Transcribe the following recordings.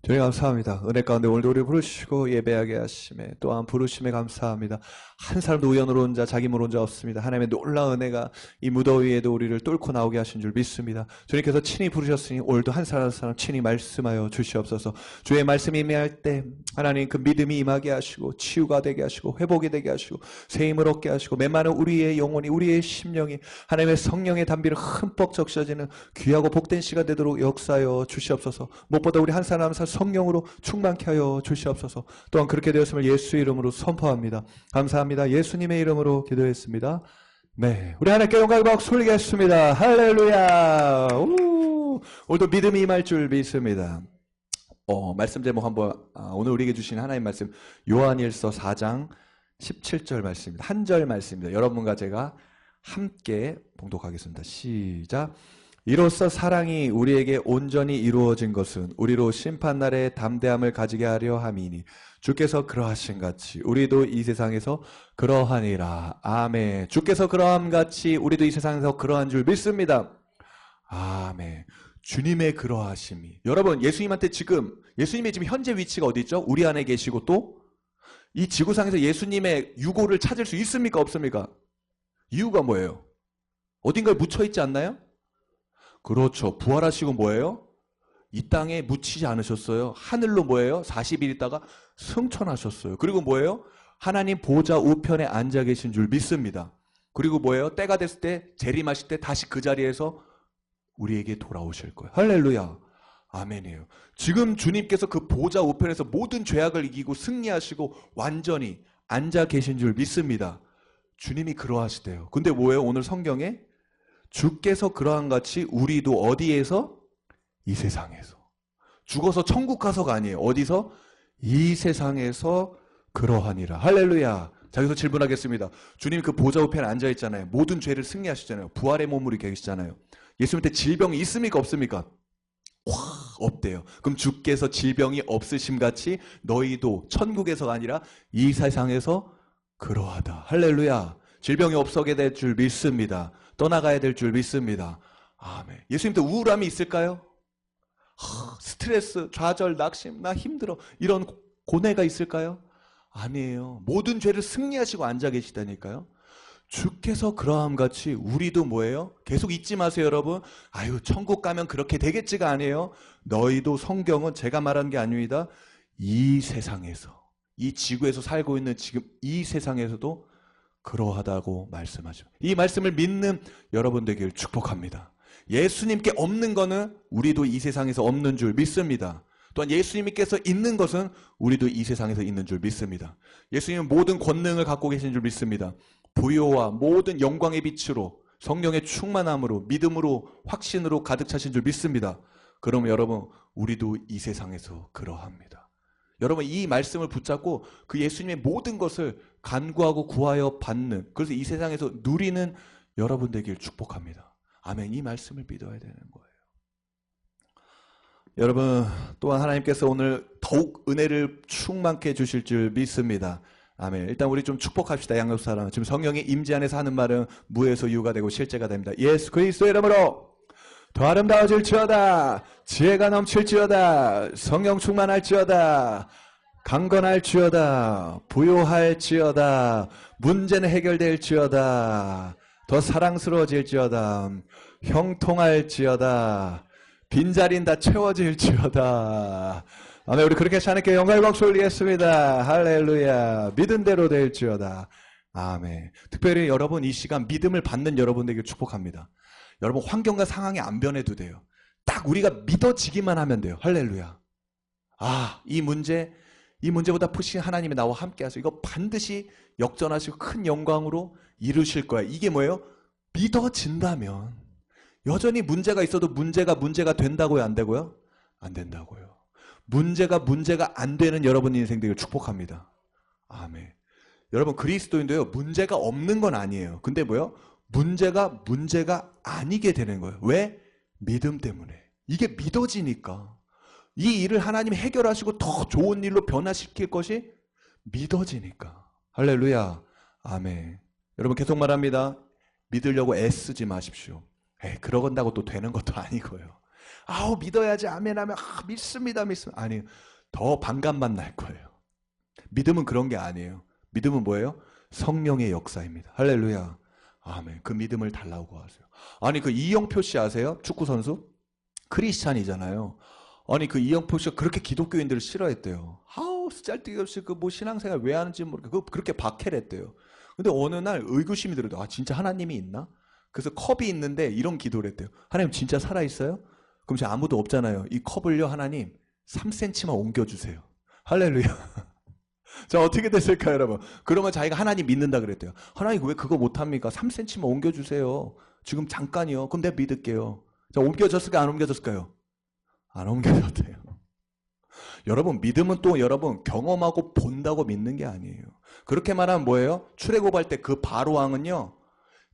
주님 감사합니다. 은혜 가운데 오늘도 우리 부르시고 예배하게 하심에 또한 부르심에 감사합니다. 한 사람도 우연으로 온 자 자기 모르는 자 없습니다. 하나님의 놀라운 은혜가 이 무더위에도 우리를 뚫고 나오게 하신 줄 믿습니다. 주님께서 친히 부르셨으니 오늘도 한 사람 한 사람 친히 말씀하여 주시옵소서. 주의 말씀이 임할 때 하나님 그 믿음이 임하게 하시고 치유가 되게 하시고 회복이 되게 하시고 새 힘을 얻게 하시고 메마른 우리의 영혼이 우리의 심령이 하나님의 성령의 담비를 흠뻑 적셔지는 귀하고 복된 시간 되도록 역사하여 주시옵소서. 무엇보다 우리 한 사람 한 사람 성령으로 충만케 하여 주시옵소서. 또한 그렇게 되었음을 예수 이름으로 선포합니다. 감사합니다. 예수님의 이름으로 기도했습니다. 네, 우리 하나님께 영광을 박수 올리겠습니다. 할렐루야. 오늘도 믿음이 임할 줄 믿습니다. 말씀 제목 한번 오늘 우리에게 주신 하나님 말씀 요한일서 4장 17절 말씀입니다. 한 절 말씀입니다. 여러분과 제가 함께 봉독하겠습니다. 시작. 이로써 사랑이 우리에게 온전히 이루어진 것은 우리로 심판날에 담대함을 가지게 하려 함이니 주께서 그러하신 같이 우리도 이 세상에서 그러하니라. 아멘. 주께서 그러함 같이 우리도 이 세상에서 그러한 줄 믿습니다. 아멘. 주님의 그러하심이. 여러분, 예수님한테 예수님의 지금 현재 위치가 어디 있죠? 우리 안에 계시고 또 이 지구상에서 예수님의 유고를 찾을 수 있습니까? 없습니까? 이유가 뭐예요? 어딘가에 묻혀 있지 않나요? 그렇죠. 부활하시고 뭐예요? 이 땅에 묻히지 않으셨어요. 하늘로 뭐예요? 40일 있다가 승천하셨어요. 그리고 뭐예요? 하나님 보좌 우편에 앉아 계신 줄 믿습니다. 그리고 뭐예요? 때가 됐을 때 재림하실 때 다시 그 자리에서 우리에게 돌아오실 거예요. 할렐루야. 아멘이에요. 지금 주님께서 그 보좌 우편에서 모든 죄악을 이기고 승리하시고 완전히 앉아 계신 줄 믿습니다. 주님이 그러하시대요. 근데 뭐예요? 오늘 성경에 주께서 그러한 같이 우리도 어디에서? 이 세상에서. 죽어서 천국 가서가 아니에요. 어디서? 이 세상에서 그러하니라. 할렐루야. 자, 여기서 질문하겠습니다. 주님 그 보좌 우편에 앉아있잖아요. 모든 죄를 승리하시잖아요. 부활의 몸으로 계시잖아요. 예수님한테 질병이 있습니까? 없습니까? 없대요. 그럼 주께서 질병이 없으심같이 너희도 천국에서가 아니라 이 세상에서 그러하다. 할렐루야. 질병이 없어게 될 줄 믿습니다. 떠나가야 될 줄 믿습니다. 아멘. 예수님도 우울함이 있을까요? 스트레스, 좌절, 낙심, 나 힘들어 이런 고뇌가 있을까요? 아니에요. 모든 죄를 승리하시고 앉아 계시다니까요. 주께서 그러함 같이 우리도 뭐예요? 계속 잊지 마세요, 여러분. 아유, 천국 가면 그렇게 되겠지가 아니에요. 너희도 성경은 제가 말한 게 아닙니다. 이 세상에서, 이 지구에서 살고 있는 지금 이 세상에서도 그러하다고 말씀하죠. 이 말씀을 믿는 여러분 되길 축복합니다. 예수님께 없는 거는 우리도 이 세상에서 없는 줄 믿습니다. 또한 예수님께서 있는 것은 우리도 이 세상에서 있는 줄 믿습니다. 예수님은 모든 권능을 갖고 계신 줄 믿습니다. 부요와 모든 영광의 빛으로 성령의 충만함으로 믿음으로 확신으로 가득 차신 줄 믿습니다. 그러면 여러분 우리도 이 세상에서 그러합니다. 여러분 이 말씀을 붙잡고 그 예수님의 모든 것을 간구하고 구하여 받는, 그래서 이 세상에서 누리는 여러분 되길 축복합니다. 아멘. 이 말씀을 믿어야 되는 거예요. 여러분 또한 하나님께서 오늘 더욱 은혜를 충만케 해주실 줄 믿습니다. 아멘. 일단 우리 좀 축복합시다. 양육사랑. 지금 성령의 임재 안에서 하는 말은 무에서 유가 되고 실제가 됩니다. 예수 그리스도의 이름으로 더 아름다워질지어다. 지혜가 넘칠지어다. 성령 충만할지어다. 강건할지어다. 부요할지어다. 문제는 해결될지어다. 더 사랑스러워질지어다. 형통할지어다. 빈자리는 다 채워질지어다. 아멘. 우리 그렇게 하나님께 영광을 박수 올리겠습니다. 할렐루야. 믿은 대로 될지어다. 아멘. 특별히 여러분 이 시간 믿음을 받는 여러분에게 축복합니다. 여러분 환경과 상황이 안 변해도 돼요. 딱 우리가 믿어지기만 하면 돼요. 할렐루야. 이 문제보다 크신 하나님이 나와 함께 하셔서 이거 반드시 역전하시고 큰 영광으로 이루실 거야. 이게 뭐예요? 믿어진다면. 여전히 문제가 있어도 문제가 된다고요? 안 되고요? 안 된다고요. 문제가 안 되는 여러분 인생 되길 축복합니다. 아멘. 여러분 그리스도인도요 문제가 없는 건 아니에요. 근데 뭐요? 문제가 아니게 되는 거예요. 왜? 믿음 때문에. 이게 믿어지니까. 이 일을 하나님이 해결하시고 더 좋은 일로 변화시킬 것이 믿어지니까. 할렐루야. 아멘. 여러분 계속 말합니다. 믿으려고 애쓰지 마십시오. 그러건다고 또 되는 것도 아니고요. 아우 믿어야지 아멘 하면 믿습니다 믿습니다. 아니에요. 더 반감만 날 거예요. 믿음은 그런 게 아니에요. 믿음은 뭐예요? 성령의 역사입니다. 할렐루야. 아멘. 그 믿음을 달라고 하세요. 아니 그 이영표 씨 아세요? 축구 선수? 크리스찬이잖아요. 아니 그 이영표 씨가 그렇게 기독교인들을 싫어했대요. 아우 쓸데기 없이 그 뭐 신앙생활 왜 하는지 모르겠고 그렇게 박해랬대요. 근데 어느 날 의구심이 들어도 아 진짜 하나님이 있나? 그래서 컵이 있는데 이런 기도를 했대요. 하나님 진짜 살아있어요? 그럼 지금 아무도 없잖아요. 이 컵을요 하나님 3cm만 옮겨주세요. 할렐루야. 자 어떻게 됐을까요 여러분? 그러면 자기가 하나님 믿는다 그랬대요. 하나님 왜 그거 못합니까? 3cm만 옮겨주세요. 지금 잠깐이요. 그럼 내가 믿을게요. 자 옮겨졌을까요? 안 옮겨졌을까요? 안 옮겨졌대요. 여러분 믿음은 또 여러분 경험하고 본다고 믿는 게 아니에요. 그렇게 말하면 뭐예요? 출애굽할 때 그 바로왕은요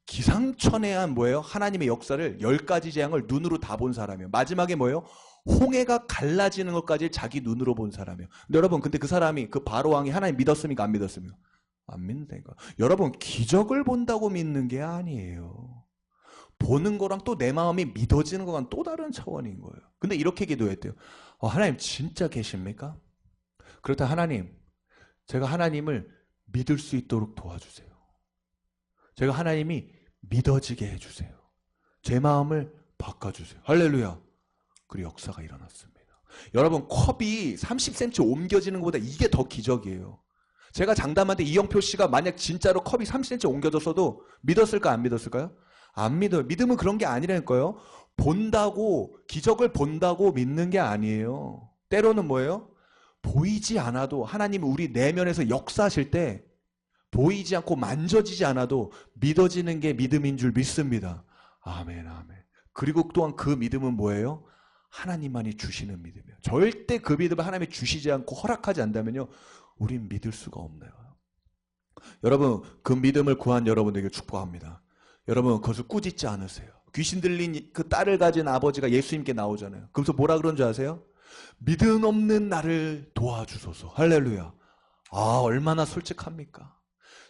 기상천외한 뭐예요? 하나님의 역사를 10가지 재앙을 눈으로 다 본 사람이에요. 마지막에 뭐예요? 홍해가 갈라지는 것까지 자기 눈으로 본 사람이에요. 근데 여러분 근데 그 사람이 그 바로왕이 하나님 믿었습니까? 안 믿었습니까? 안 믿는다니까. 여러분 기적을 본다고 믿는 게 아니에요. 보는 거랑 또 내 마음이 믿어지는 거랑 또 다른 차원인 거예요. 근데 이렇게 기도했대요. 하나님 진짜 계십니까? 그렇다 하나님 제가 하나님을 믿을 수 있도록 도와주세요. 제가 하나님이 믿어지게 해주세요. 제 마음을 바꿔주세요. 할렐루야. 그리고 역사가 일어났습니다. 여러분 컵이 30cm 옮겨지는 것보다 이게 더 기적이에요. 제가 장담한데 이영표 씨가 만약 진짜로 컵이 30cm 옮겨졌어도 믿었을까 안 믿었을까요? 안 믿어요. 믿음은 그런 게 아니라니까요. 본다고 기적을 본다고 믿는 게 아니에요. 때로는 뭐예요? 보이지 않아도 하나님은 우리 내면에서 역사하실 때 보이지 않고 만져지지 않아도 믿어지는 게 믿음인 줄 믿습니다. 아멘 아멘. 그리고 또한 그 믿음은 뭐예요? 하나님만이 주시는 믿음이에요. 절대 그 믿음을 하나님이 주시지 않고 허락하지 않다면요 우린 믿을 수가 없네요. 여러분 그 믿음을 구한 여러분에게 축복합니다. 여러분 그것을 꾸짖지 않으세요. 귀신 들린 그 딸을 가진 아버지가 예수님께 나오잖아요. 그래서 뭐라 그런 줄 아세요? 믿음 없는 나를 도와주소서. 할렐루야. 아 얼마나 솔직합니까?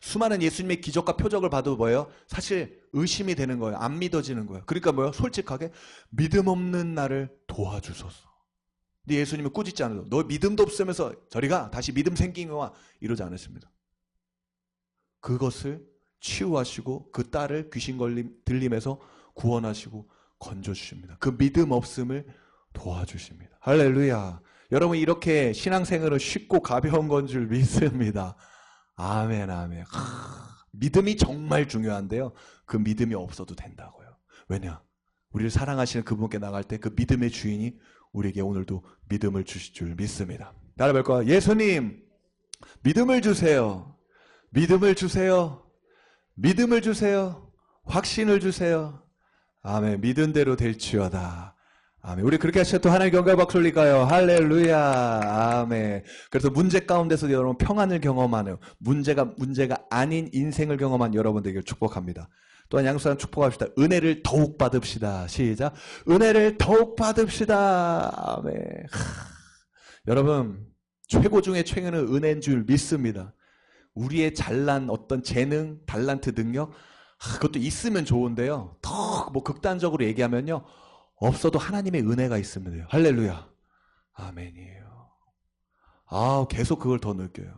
수많은 예수님의 기적과 표적을 봐도 뭐예요? 사실 의심이 되는 거예요. 안 믿어지는 거예요. 그러니까 뭐예요? 솔직하게 믿음 없는 나를 도와주소서. 근데 예수님은 꾸짖지 않아요. 너 믿음도 없으면서 저리가 다시 믿음 생긴 거와 이러지 않으십니다. 그것을 치유하시고 그 딸을 귀신 들림에서 구원하시고 건져주십니다. 그 믿음 없음을 도와주십니다. 할렐루야. 여러분 이렇게 신앙생활은 쉽고 가벼운 건 줄 믿습니다. 아멘 아멘. 믿음이 정말 중요한데요. 그 믿음이 없어도 된다고요. 왜냐? 우리를 사랑하시는 그분께 나갈 때 그 믿음의 주인이 우리에게 오늘도 믿음을 주실 줄 믿습니다. 따라볼 거야. 예수님 믿음을 주세요. 믿음을 주세요. 믿음을 주세요. 확신을 주세요. 아멘. 믿은 대로 될지어다. 아멘. 우리 그렇게 하셔도 하나님 경과 박수 올릴까요? 할렐루야. 아멘. 그래서 문제 가운데서 여러분 평안을 경험하는 문제가 아닌 인생을 경험한 여러분들에게 축복합니다. 또한 양수한 축복합시다. 은혜를 더욱 받읍시다. 시작. 은혜를 더욱 받읍시다. 아멘. 여러분 최고 중에 최고는 은혜인 줄 믿습니다. 우리의 잘난 어떤 재능, 달란트, 능력 그것도 있으면 좋은데요. 더 뭐 극단적으로 얘기하면요. 없어도 하나님의 은혜가 있으면 돼요. 할렐루야. 아멘이에요. 계속 그걸 더 느껴요.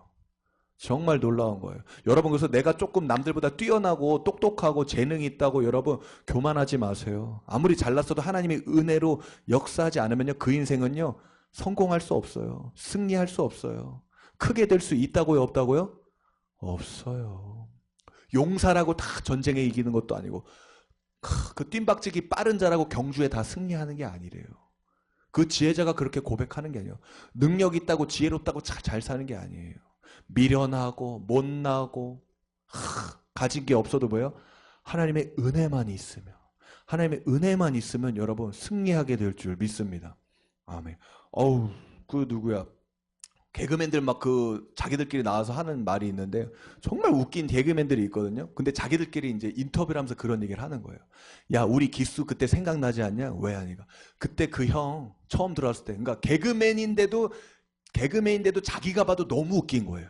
정말 놀라운 거예요. 여러분 그래서 내가 조금 남들보다 뛰어나고 똑똑하고 재능이 있다고 여러분 교만하지 마세요. 아무리 잘났어도 하나님의 은혜로 역사하지 않으면요. 그 인생은요. 성공할 수 없어요. 승리할 수 없어요. 크게 될 수 있다고요? 없다고요? 없어요. 용사라고 다 전쟁에 이기는 것도 아니고 그 뜀박질기 빠른 자라고 경주에 다 승리하는 게 아니래요. 그 지혜자가 그렇게 고백하는 게 아니에요. 능력 있다고 지혜롭다고 잘 사는 게 아니에요. 미련하고 못나고 가진 게 없어도 뭐예요? 하나님의 은혜만 있으면 하나님의 은혜만 있으면 여러분 승리하게 될 줄 믿습니다. 아멘. 그 누구야? 개그맨들 막 자기들끼리 나와서 하는 말이 있는데 정말 웃긴 개그맨들이 있거든요. 근데 자기들끼리 이제 인터뷰를 하면서 그런 얘기를 하는 거예요. 야, 우리 기수 그때 생각나지 않냐? 왜 하니까? 그때 그 형 처음 들어왔을 때, 그러니까 개그맨인데도 자기가 봐도 너무 웃긴 거예요.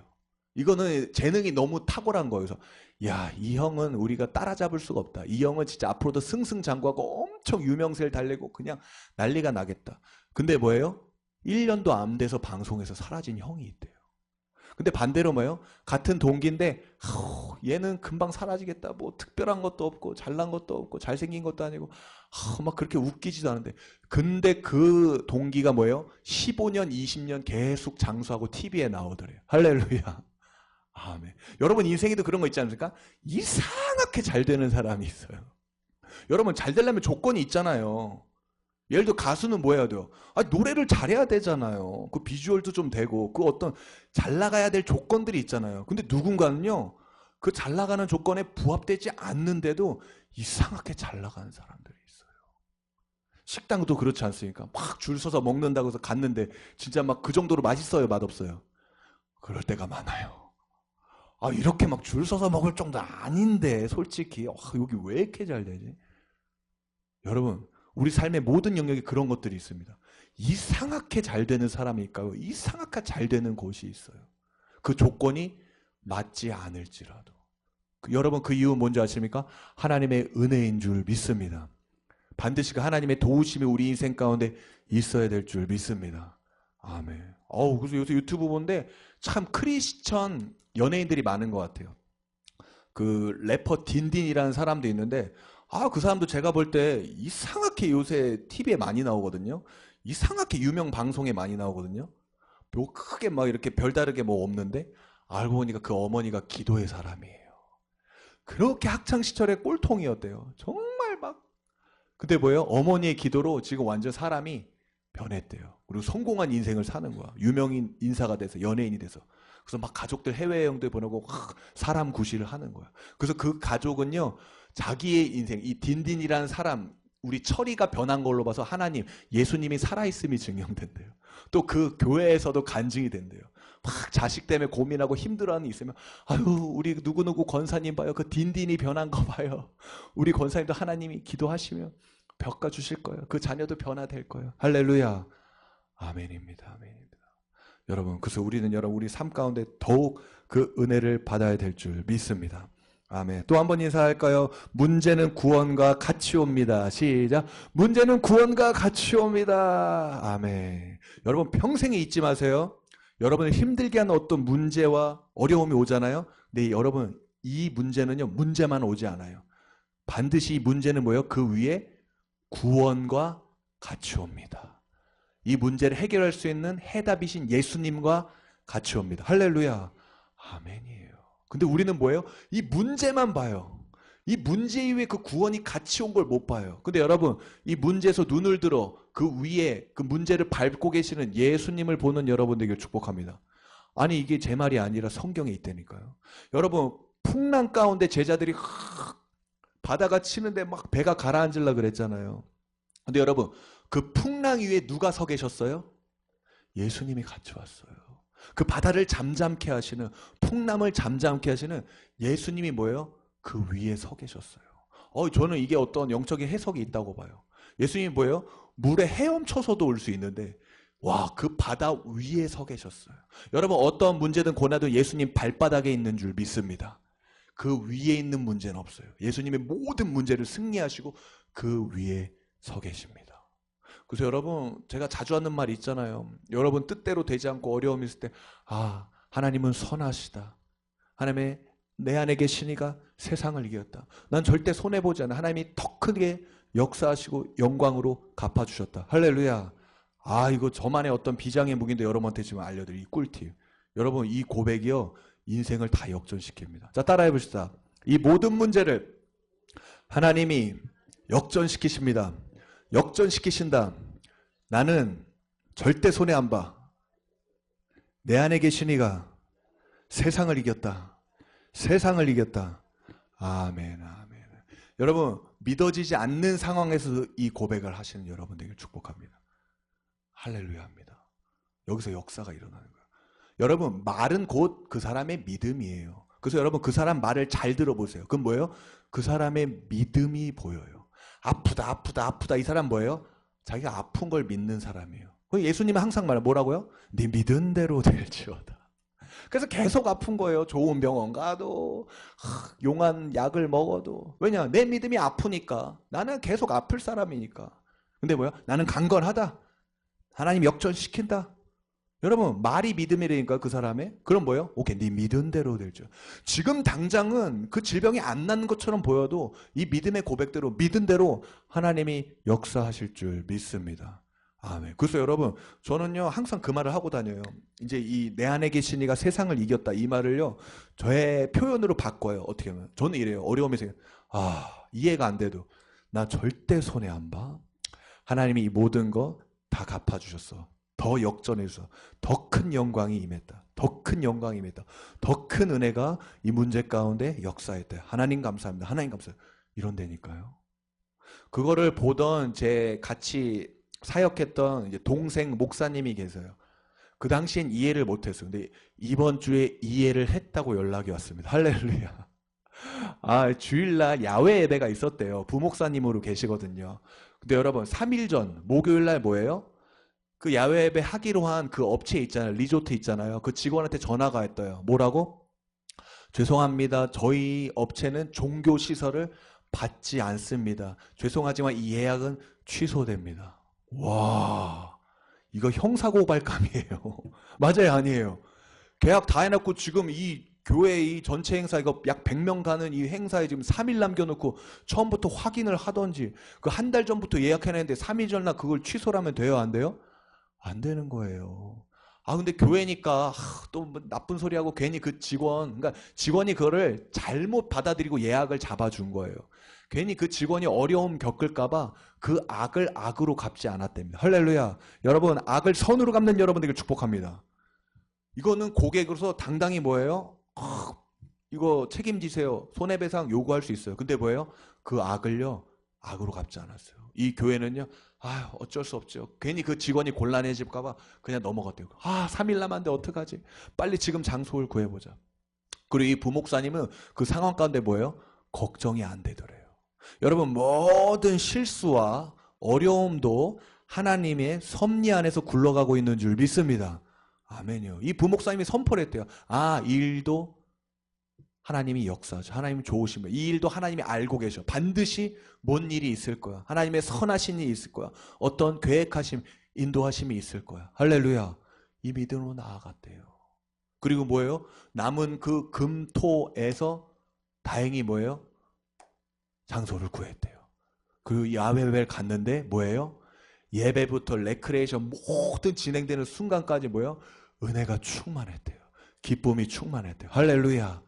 이거는 재능이 너무 탁월한 거예요. 그래서 야, 이 형은 우리가 따라잡을 수가 없다. 이 형은 진짜 앞으로도 승승장구하고 엄청 유명세를 달래고 그냥 난리가 나겠다. 근데 뭐예요? 1년도 안 돼서 방송에서 사라진 형이 있대요. 근데 반대로 뭐예요? 같은 동기인데 얘는 금방 사라지겠다. 뭐 특별한 것도 없고 잘난 것도 없고 잘생긴 것도 아니고 막 그렇게 웃기지도 않은데, 근데 그 동기가 뭐예요? 15년 20년 계속 장수하고 TV에 나오더래요. 할렐루야. 아멘. 여러분 인생에도 그런 거 있지 않습니까? 이상하게 잘 되는 사람이 있어요. 여러분 잘 되려면 조건이 있잖아요. 예를 들어 가수는 뭐 해야 돼요? 노래를 잘해야 되잖아요. 그 비주얼도 좀 되고 그 어떤 잘 나가야 될 조건들이 있잖아요. 근데 누군가는요, 그 잘 나가는 조건에 부합되지 않는데도 이상하게 잘 나가는 사람들이 있어요. 식당도 그렇지 않습니까? 막 줄 서서 먹는다고 해서 갔는데 진짜 막 그 정도로 맛있어요, 맛없어요? 그럴 때가 많아요. 이렇게 막 줄 서서 먹을 정도 아닌데 솔직히 여기 왜 이렇게 잘 되지? 여러분, 우리 삶의 모든 영역에 그런 것들이 있습니다. 이상하게 잘 되는 사람이 있고 이상하게 잘 되는 곳이 있어요. 그 조건이 맞지 않을지라도. 여러분 그 이유 뭔지 아십니까? 하나님의 은혜인 줄 믿습니다. 반드시 그 하나님의 도우심이 우리 인생 가운데 있어야 될 줄 믿습니다. 아멘. 그래서 요새 유튜브 보는데 참 크리스천 연예인들이 많은 것 같아요. 그 래퍼 딘딘이라는 사람도 있는데 그 사람도 제가 볼 때 이상하게 요새 TV에 많이 나오거든요. 이상하게 유명 방송에 많이 나오거든요. 뭐 크게 막 이렇게 별다르게 뭐 없는데 알고 보니까 그 어머니가 기도의 사람이에요. 그렇게 학창 시절에 꼴통이었대요. 정말 막. 근데 뭐예요? 어머니의 기도로 지금 완전 사람이 변했대요. 그리고 성공한 인생을 사는 거야. 유명인 인사가 돼서 연예인이 돼서. 그래서 막 가족들 해외여행도 보내고 사람 구실을 하는 거야. 그래서 그 가족은요, 자기의 인생, 이 딘딘이라는 사람, 우리 철이가 변한 걸로 봐서 하나님, 예수님이 살아있음이 증명된대요. 또 그 교회에서도 간증이 된대요. 막 자식 때문에 고민하고 힘들어하는 게 있으면 우리 누구누구 권사님 봐요. 그 딘딘이 변한 거 봐요. 우리 권사님도 하나님이 기도하시면 벽가 주실 거예요. 그 자녀도 변화될 거예요. 할렐루야. 아멘입니다. 아멘입니다. 여러분, 그래서 우리는 우리 삶 가운데 더욱 그 은혜를 받아야 될 줄 믿습니다. 아멘. 또 한 번 인사할까요? 문제는 구원과 같이 옵니다. 시작. 문제는 구원과 같이 옵니다. 아멘. 여러분 평생에 잊지 마세요. 여러분을 힘들게 하는 어떤 문제와 어려움이 오잖아요. 근데 여러분 이 문제는요, 문제만 오지 않아요. 반드시 이 문제는 뭐예요? 그 위에 구원과 같이 옵니다. 이 문제를 해결할 수 있는 해답이신 예수님과 같이 옵니다. 할렐루야. 아멘이에요. 근데 우리는 뭐예요? 이 문제만 봐요. 이 문제 이후에 그 구원이 같이 온 걸 못 봐요. 근데 여러분, 이 문제에서 눈을 들어 그 위에 그 문제를 밟고 계시는 예수님을 보는 여러분 되길 축복합니다. 아니 이게 제 말이 아니라 성경에 있다니까요. 여러분, 풍랑 가운데 제자들이 바다가 치는데 막 배가 가라앉으려 그랬잖아요. 근데 여러분, 그 풍랑 위에 누가 서 계셨어요? 예수님이 같이 왔어요. 그 바다를 잠잠케 하시는, 풍랑을 잠잠케 하시는 예수님이 뭐예요? 그 위에 서 계셨어요. 저는 이게 어떤 영적인 해석이 있다고 봐요. 예수님이 뭐예요? 물에 헤엄쳐서도 올 수 있는데 그 바다 위에 서 계셨어요. 여러분 어떤 문제든 고난도 예수님 발바닥에 있는 줄 믿습니다. 그 위에 있는 문제는 없어요. 예수님의 모든 문제를 승리하시고 그 위에 서 계십니다. 그래서 여러분 제가 자주 하는 말이 있잖아요. 여러분 뜻대로 되지 않고 어려움이 있을 때 하나님은 선하시다. 하나님의 내 안에 계신 이가 세상을 이겼다. 난 절대 손해보지 않아. 하나님이 더 크게 역사하시고 영광으로 갚아주셨다. 할렐루야. 이거 저만의 어떤 비장의 무기인데 여러분한테 지금 알려드릴 이 꿀팁. 여러분 이 고백이요 인생을 다 역전시킵니다. 자 따라해 봅시다. 이 모든 문제를 하나님이 역전시키십니다. 역전시키신다. 나는 절대 손해 안 봐. 내 안에 계신 이가 세상을 이겼다. 세상을 이겼다. 아멘, 아멘. 여러분 믿어지지 않는 상황에서 이 고백을 하시는 여러분 되길 축복합니다. 할렐루야 합니다. 여기서 역사가 일어나는 거예요. 여러분 말은 곧 그 사람의 믿음이에요. 그래서 여러분 그 사람 말을 잘 들어보세요. 그건 뭐예요? 그 사람의 믿음이 보여요. 아프다 아프다 아프다 이 사람 뭐예요? 자기가 아픈 걸 믿는 사람이에요. 예수님은 항상 말해요. 뭐라고요? 네 믿은 대로 될지어다. 그래서 계속 아픈 거예요. 좋은 병원 가도 용한 약을 먹어도. 왜냐? 내 믿음이 아프니까. 나는 계속 아플 사람이니까. 근데 뭐야? 나는 강건하다. 하나님 역전시킨다. 여러분 말이 믿음이라니까 그 사람의. 그럼 뭐예요? 오케이, 네 믿은 대로 되죠. 지금 당장은 그 질병이 안 낫는 것처럼 보여도 이 믿음의 고백대로 믿은 대로 하나님이 역사하실 줄 믿습니다. 아멘. 그래서 여러분 저는요 항상 그 말을 하고 다녀요. 이제 이 내 안에 계신 이가 세상을 이겼다 이 말을요 저의 표현으로 바꿔요. 어떻게 하면 저는 이래요. 어려움이 생겨 이해가 안 돼도 나 절대 손해 안 봐. 하나님이 이 모든 거 다 갚아주셨어. 더 역전해서 더 큰 영광이 임했다. 더 큰 영광이 임했다. 더 큰 은혜가 이 문제 가운데 역사했다. 하나님 감사합니다. 하나님 감사합니다. 이런 데니까요. 그거를 보던 제 같이 사역했던 이제 동생 목사님이 계세요. 그 당시엔 이해를 못했어요. 근데 이번 주에 이해를 했다고 연락이 왔습니다. 할렐루야. 주일날 야외 예배가 있었대요. 부목사님으로 계시거든요. 근데 여러분 3일 전 목요일날 뭐예요? 그 야외 예배 하기로 한 그 업체 있잖아요. 리조트 있잖아요. 그 직원한테 전화가 왔대요. 뭐라고? 죄송합니다. 저희 업체는 종교 시설을 받지 않습니다. 죄송하지만 이 예약은 취소됩니다. 와, 이거 형사고발감이에요. 맞아요, 아니에요? 계약 다 해놓고 지금 이 교회 이 전체 행사 이거 약 100명 가는 이 행사에 지금 3일 남겨놓고 처음부터 확인을 하던지 그 한 달 전부터 예약해놨는데 3일 전날 그걸 취소하면 돼요, 안 돼요? 안 되는 거예요. 근데 교회니까 또 뭐 나쁜 소리하고 괜히 그 그러니까 직원이 그거를 잘못 받아들이고 예약을 잡아준 거예요. 괜히 그 직원이 어려움 겪을까봐 그 악을 악으로 갚지 않았답니다. 할렐루야. 여러분 악을 선으로 갚는 여러분들에게 축복합니다. 이거는 고객으로서 당당히 뭐예요? 이거 책임지세요. 손해배상 요구할 수 있어요. 근데 뭐예요? 그 악을요 악으로 갚지 않았어요. 이 교회는요 어쩔 수 없죠. 괜히 그 직원이 곤란해질까봐 그냥 넘어갔대요. 3일 남았는데 어떡하지? 빨리 지금 장소를 구해보자. 그리고 이 부목사님은 그 상황 가운데 뭐예요? 걱정이 안 되더래요. 여러분 모든 실수와 어려움도 하나님의 섭리 안에서 굴러가고 있는 줄 믿습니다. 아멘이요. 이 부목사님이 선포를 했대요. 이 일도 하나님이 역사하죠. 하나님 좋으신 분. 이 일도 하나님이 알고 계셔. 반드시 뭔 일이 있을 거야. 하나님의 선하신 일이 있을 거야. 어떤 계획하심, 인도하심이 있을 거야. 할렐루야. 이 믿음으로 나아갔대요. 그리고 뭐예요? 남은 그 금토에서 다행히 뭐예요? 장소를 구했대요. 그리고 야외 예배를 갔는데 뭐예요? 예배부터 레크레이션 모든 진행되는 순간까지 뭐예요? 은혜가 충만했대요. 기쁨이 충만했대요. 할렐루야.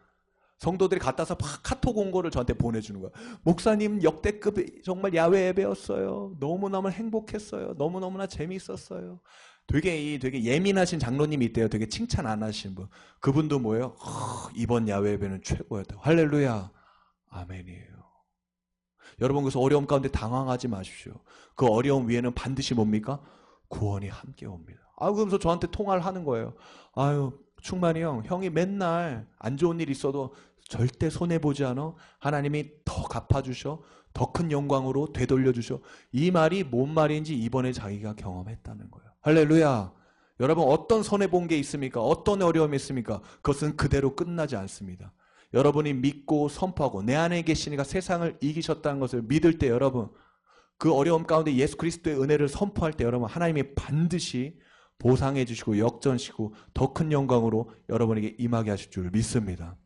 성도들이 갖다서 막 카톡 온 거를 저한테 보내주는 거야. 목사님 역대급 정말 야외 예배였어요. 너무너무 행복했어요. 너무너무나 재미있었어요. 되게 예민하신 장로님이 있대요. 되게 칭찬 안 하신 분. 그분도 뭐예요? 이번 야외 예배는 최고였다고. 할렐루야. 아멘이에요. 여러분 그래서 어려움 가운데 당황하지 마십시오. 그 어려움 위에는 반드시 뭡니까? 구원이 함께 옵니다. 그러면서 저한테 통화를 하는 거예요. 충만이 형이 맨날 안 좋은 일 있어도 절대 손해보지 않아. 하나님이 더 갚아주셔. 더 큰 영광으로 되돌려주셔. 이 말이 뭔 말인지 이번에 자기가 경험했다는 거예요. 할렐루야. 여러분 어떤 손해본 게 있습니까? 어떤 어려움이 있습니까? 그것은 그대로 끝나지 않습니다. 여러분이 믿고 선포하고 내 안에 계신 이가 세상을 이기셨다는 것을 믿을 때 여러분 그 어려움 가운데 예수 그리스도의 은혜를 선포할 때 여러분 하나님이 반드시 보상해 주시고 역전시키고 더 큰 영광으로 여러분에게 임하게 하실 줄 믿습니다.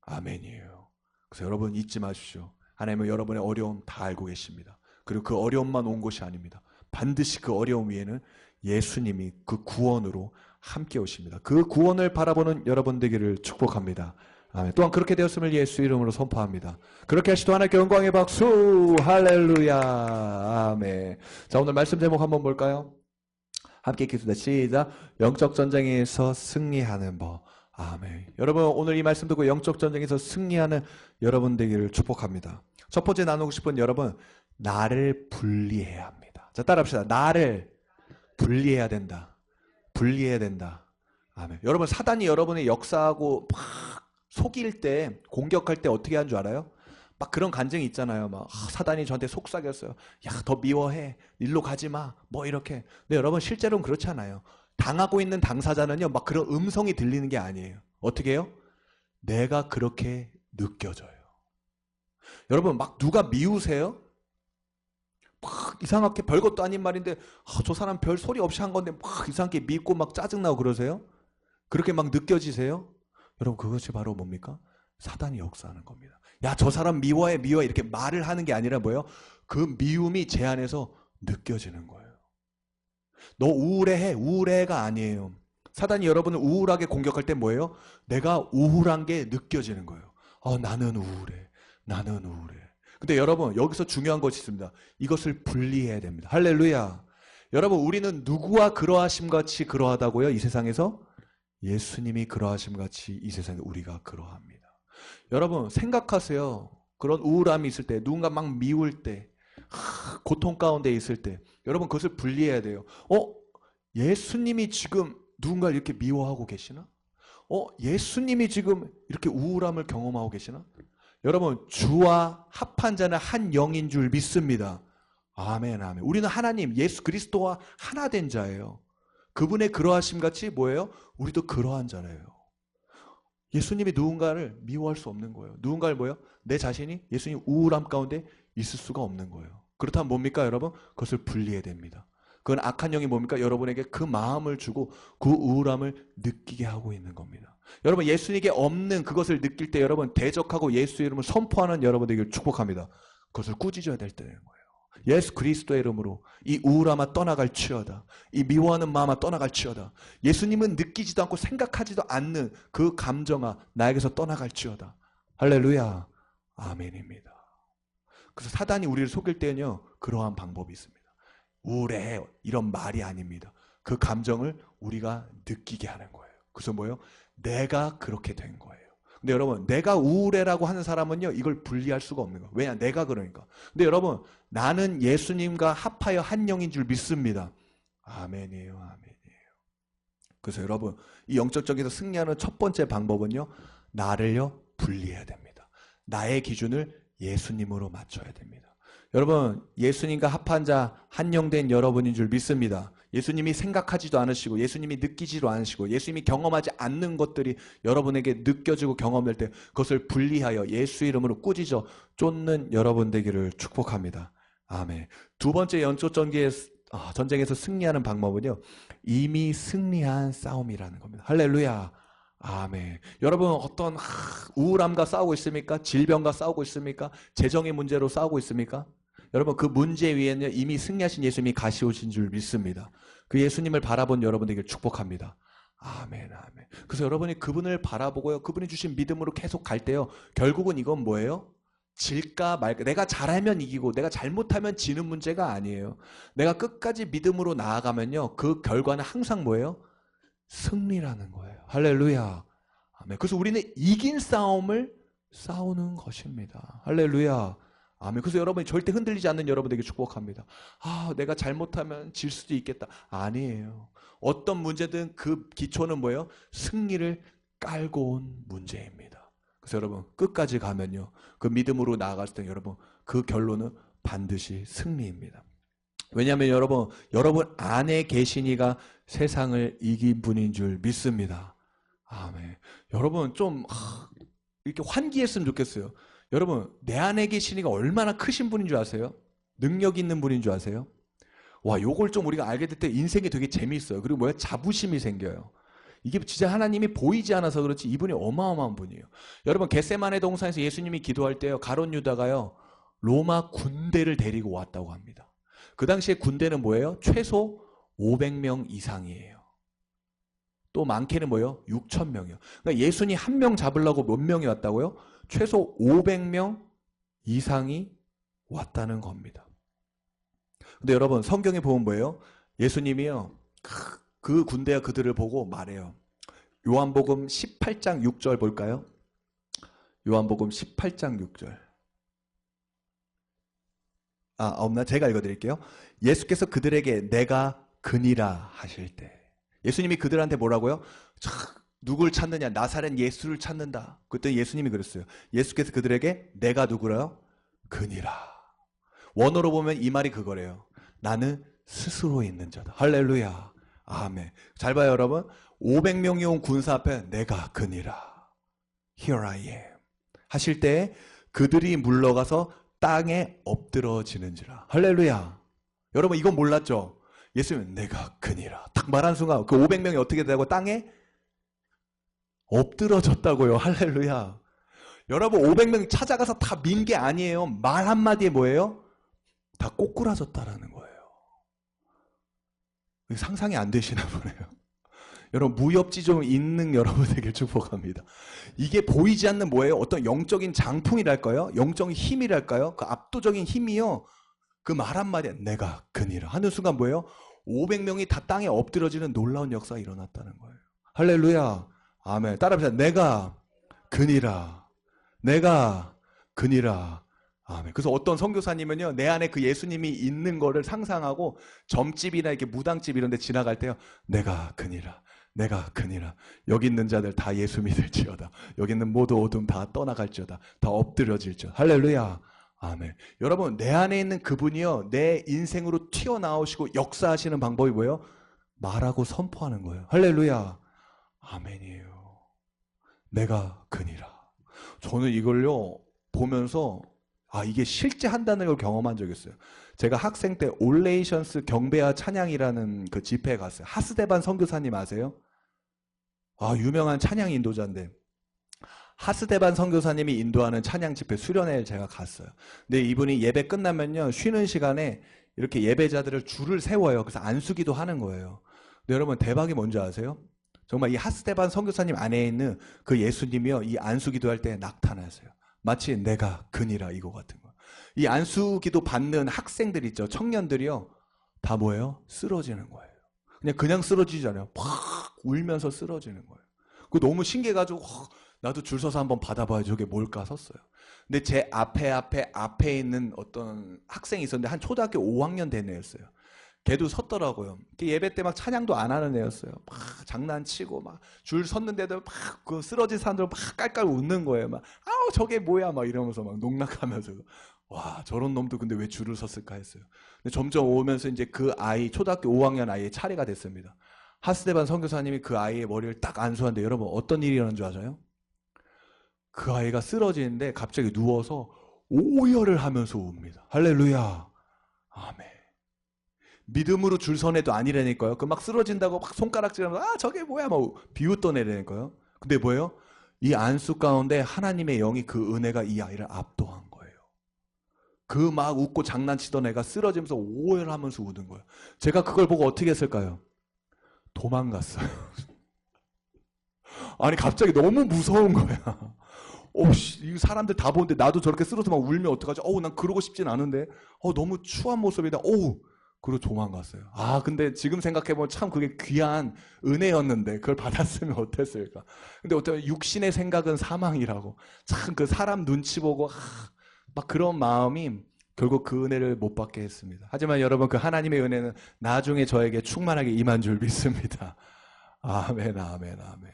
아멘이에요. 그래서 여러분 잊지 마십시오. 하나님은 여러분의 어려움 다 알고 계십니다. 그리고 그 어려움만 온 것이 아닙니다. 반드시 그 어려움 위에는 예수님이 그 구원으로 함께 오십니다. 그 구원을 바라보는 여러분 되기를 축복합니다. 아멘. 또한 그렇게 되었음을 예수 이름으로 선포합니다. 그렇게 하시도 하나님께 영광의 박수. 할렐루야. 아멘. 자, 오늘 말씀 제목 한번 볼까요? 함께 읽겠습니다. 시작. 영적 전쟁에서 승리하는 법. 아멘. 여러분 오늘 이 말씀 듣고 영적 전쟁에서 승리하는 여러분 되기를 축복합니다. 첫 번째 나누고 싶은 여러분, 나를 분리해야 합니다. 자, 따라합시다. 나를 분리해야 된다. 분리해야 된다. 아멘. 여러분 사단이 여러분의 역사하고 막 속일 때, 공격할 때 어떻게 하는 줄 알아요? 막 그런 간증이 있잖아요. 막 사단이 저한테 속삭였어요. 야, 더 미워해. 일로 가지 마. 뭐 이렇게. 근데 여러분 실제로는 그렇지 않아요. 당하고 있는 당사자는요, 막 그런 음성이 들리는 게 아니에요. 어떻게 해요? 내가 그렇게 느껴져요. 여러분, 막 누가 미우세요? 막 이상하게 별것도 아닌 말인데, 저 사람 별 소리 없이 한 건데, 막 이상하게 밉고 막 짜증나고 그러세요? 그렇게 막 느껴지세요? 여러분, 그것이 바로 뭡니까? 사단이 역사하는 겁니다. 야, 저 사람 미워해, 미워해. 이렇게 말을 하는 게 아니라 뭐예요? 그 미움이 제 안에서 느껴지는 거예요. 너 우울해해. 우울해가 아니에요. 사단이 여러분을 우울하게 공격할 때 뭐예요? 내가 우울한 게 느껴지는 거예요. 나는 우울해. 나는 우울해. 근데 여러분, 여기서 중요한 것이 있습니다. 이것을 분리해야 됩니다. 할렐루야. 여러분, 우리는 누구와 그러하심 같이 그러하다고요? 이 세상에서? 예수님이 그러하심 같이 이 세상에 우리가 그러합니다. 여러분, 생각하세요. 그런 우울함이 있을 때, 누군가 막 미울 때, 고통 가운데 있을 때, 여러분 그것을 분리해야 돼요. 예수님이 지금 누군가를 이렇게 미워하고 계시나? 예수님이 지금 이렇게 우울함을 경험하고 계시나? 여러분, 주와 합한 자는 한 영인 줄 믿습니다. 아멘, 아멘. 우리는 하나님, 예수 그리스도와 하나 된 자예요. 그분의 그러하심 같이 뭐예요? 우리도 그러한 자예요. 예수님이 누군가를 미워할 수 없는 거예요. 누군가를 뭐예요? 내 자신이 예수님 우울함 가운데 있을 수가 없는 거예요. 그렇다면 뭡니까, 여러분? 그것을 분리해야 됩니다. 그건 악한 영이 뭡니까? 여러분에게 그 마음을 주고 그 우울함을 느끼게 하고 있는 겁니다. 여러분, 예수님에게 없는 그것을 느낄 때 여러분 대적하고 예수의 이름을 선포하는 여러분에게 축복합니다. 그것을 꾸짖어야 될 때는 거예요. 예수 그리스도의 이름으로 이 우울함아 떠나갈지어다. 이 미워하는 마음아 떠나갈지어다. 예수님은 느끼지도 않고 생각하지도 않는 그 감정아 나에게서 떠나갈지어다. 할렐루야. 아멘입니다. 그래서 사단이 우리를 속일 때는요, 그러한 방법이 있습니다. 우울해 이런 말이 아닙니다. 그 감정을 우리가 느끼게 하는 거예요. 그래서 뭐예요? 내가 그렇게 된 거예요. 근데 여러분, 내가 우울해라고 하는 사람은요, 이걸 분리할 수가 없는 거예요. 왜냐? 내가 그러니까. 근데 여러분, 나는 예수님과 합하여 한 영인 줄 믿습니다. 아멘이에요, 아멘이에요. 그래서 여러분, 이 영적 쪽에서 승리하는 첫 번째 방법은요, 나를요, 분리해야 됩니다. 나의 기준을 예수님으로 맞춰야 됩니다. 여러분, 예수님과 합한 자 한영된 여러분인 줄 믿습니다. 예수님이 생각하지도 않으시고 예수님이 느끼지도 않으시고 예수님이 경험하지 않는 것들이 여러분에게 느껴지고 경험될 때 그것을 분리하여 예수 이름으로 꾸짖어 쫓는 여러분 되기를 축복합니다. 아멘. 두 번째 영적 전쟁에서 승리하는 방법은요, 이미 승리한 싸움이라는 겁니다. 할렐루야. 아멘. 여러분, 어떤 우울함과 싸우고 있습니까? 질병과 싸우고 있습니까? 재정의 문제로 싸우고 있습니까? 여러분, 그 문제 위에는 이미 승리하신 예수님이 가시오신 줄 믿습니다. 그 예수님을 바라본 여러분에게 축복합니다. 아멘, 아멘. 그래서 여러분이 그분을 바라보고요, 그분이 주신 믿음으로 계속 갈 때요, 결국은 이건 뭐예요? 질까 말까. 내가 잘하면 이기고 내가 잘못하면 지는 문제가 아니에요. 내가 끝까지 믿음으로 나아가면요, 그 결과는 항상 뭐예요? 승리라는 거예요. 할렐루야. 아멘. 그래서 우리는 이긴 싸움을 싸우는 것입니다. 할렐루야. 아멘. 그래서 여러분이 절대 흔들리지 않는 여러분에게 축복합니다. 내가 잘못하면 질 수도 있겠다. 아니에요. 어떤 문제든 그 기초는 뭐예요? 승리를 깔고 온 문제입니다. 그래서 여러분, 끝까지 가면요, 그 믿음으로 나아갔을 때 여러분, 그 결론은 반드시 승리입니다. 왜냐하면 여러분 안에 계신 이가 세상을 이긴 분인 줄 믿습니다. 아멘. 여러분 좀 이렇게 환기했으면 좋겠어요. 여러분, 내 안에 계신 이가 얼마나 크신 분인 줄 아세요? 능력 있는 분인 줄 아세요? 와, 요걸 좀 우리가 알게 될 때 인생이 되게 재미있어요. 그리고 뭐야? 자부심이 생겨요. 이게 진짜 하나님이 보이지 않아서 그렇지 이분이 어마어마한 분이에요. 여러분, 겟세마네 동산에서 예수님이 기도할 때요, 가룟 유다가요, 로마 군대를 데리고 왔다고 합니다. 그 당시에 군대는 뭐예요? 최소 500명 이상이에요. 또 많게는 뭐예요? 6,000명이요. 그러니까 예수님 한 명 잡으려고 몇 명이 왔다고요? 최소 500명 이상이 왔다는 겁니다. 근데 여러분, 성경에 보면 뭐예요? 예수님이요, 그 군대가 그들을 보고 말해요. 요한복음 18장 6절 볼까요? 요한복음 18장 6절. 없나? 제가 읽어드릴게요. 예수께서 그들에게 내가 그니라 하실 때, 예수님이 그들한테 뭐라고요? 누굴 찾느냐? 나사렛 예수를 찾는다. 그때 예수님이 그랬어요. 예수께서 그들에게 내가 누구라요? 그니라. 원어로 보면 이 말이 그거래요. 나는 스스로 있는 자다. 할렐루야. 아멘. 잘 봐요, 여러분. 500명이 온 군사 앞에 내가 그니라. Here I am. 하실 때 그들이 물러가서 땅에 엎드러지는지라. 할렐루야. 여러분 이건 몰랐죠? 예수님은 내가 그니라. 딱 말한 순간 그 500명이 어떻게 되고 땅에 엎드러졌다고요. 할렐루야. 여러분 500명 찾아가서 다 민 게 아니에요. 말 한마디에 뭐예요? 다 꼬꾸라졌다라는 거예요. 상상이 안 되시나 보네요. 여러분 무협지 좀 있는 여러분 되길 축복합니다. 이게 보이지 않는 뭐예요? 어떤 영적인 장풍이랄까요? 영적인 힘이랄까요? 그 압도적인 힘이요. 그 말 한마디에 내가 그니라 하는 순간 뭐예요? 500명이 다 땅에 엎드러지는 놀라운 역사가 일어났다는 거예요. 할렐루야. 아멘. 따라합시다. 내가 그니라. 내가 그니라. 아멘. 그래서 어떤 선교사님은요, 내 안에 그 예수님이 있는 거를 상상하고 점집이나 이렇게 무당집 이런 데 지나갈 때요, 내가 그니라. 내가 그니라. 여기 있는 자들 다 예수 믿을지어다. 여기 있는 모두 어둠 다 떠나갈지어다. 다 엎드려질지어다. 할렐루야. 아멘. 여러분 내 안에 있는 그분이요, 내 인생으로 튀어나오시고 역사하시는 방법이 뭐예요? 말하고 선포하는 거예요. 할렐루야. 아멘이에요. 내가 그니라. 저는 이걸요 보면서 이게 실제 한다는 걸 경험한 적이 있어요. 제가 학생 때 올레이션스 경배와 찬양이라는 그 집회에 갔어요. 하스데반 선교사님 아세요? 유명한 찬양 인도자인데 하스데반 선교사님이 인도하는 찬양 집회 수련회를 제가 갔어요. 근데 이분이 예배 끝나면요, 쉬는 시간에 이렇게 예배자들을 줄을 세워요. 그래서 안수기도 하는 거예요. 근데 여러분 대박이 뭔지 아세요? 정말 이 하스데반 선교사님 안에 있는 그 예수님이요, 이 안수기도 할 때 나타나세요. 마치 내가 그니라 이거 같은 거. 이 안수기도 받는 학생들 있죠, 청년들이요, 다 뭐예요? 쓰러지는 거예요. 그냥 쓰러지지 않아요. 팍 울면서 쓰러지는 거예요. 그거 너무 신기해가지고 나도 줄 서서 한번 받아봐야지 저게 뭘까 섰어요. 근데 제 앞에 있는 어떤 학생이 있었는데 한 초등학교 5학년 된 애였어요. 걔도 섰더라고요. 예배 때 막 찬양도 안 하는 애였어요. 막 장난치고 막 줄 섰는데도 막 그 쓰러진 사람들 막 깔깔 웃는 거예요. 막 저게 뭐야 막 이러면서 막 농락하면서 와 저런 놈도 근데 왜 줄을 섰을까 했어요. 근데 점점 오면서 이제 그 아이 초등학교 5학년 아이의 차례가 됐습니다. 하스데반 선교사님이 그 아이의 머리를 딱 안수하는데 여러분 어떤 일이 일어난 줄 아세요? 그 아이가 쓰러지는데 갑자기 누워서 오열을 하면서 웁니다. 할렐루야. 아멘. 믿음으로 줄 선 애도 아니라니까요. 그 막 쓰러진다고 막 손가락질하면서 저게 뭐야 막 비웃던 애라니까요. 근데 뭐예요? 이 안수 가운데 하나님의 영이 그 은혜가 이 아이를 압도한 거예요. 그 막 웃고 장난치던 애가 쓰러지면서 오열하면서 우는 거예요. 제가 그걸 보고 어떻게 했을까요? 도망갔어요. 아니 갑자기 너무 무서운 거야. 이 사람들 다 보는데 나도 저렇게 쓰러져 막 울면 어떡하지? 난 그러고 싶진 않은데. 너무 추한 모습이다. 그리고 도망갔어요. 근데 지금 생각해보면 참 그게 귀한 은혜였는데 그걸 받았으면 어땠을까? 근데 어쩌면 육신의 생각은 사망이라고. 참 그 사람 눈치 보고 막 그런 마음이 결국 그 은혜를 못 받게 했습니다. 하지만 여러분 그 하나님의 은혜는 나중에 저에게 충만하게 임한 줄 믿습니다. 아멘, 아멘, 아멘.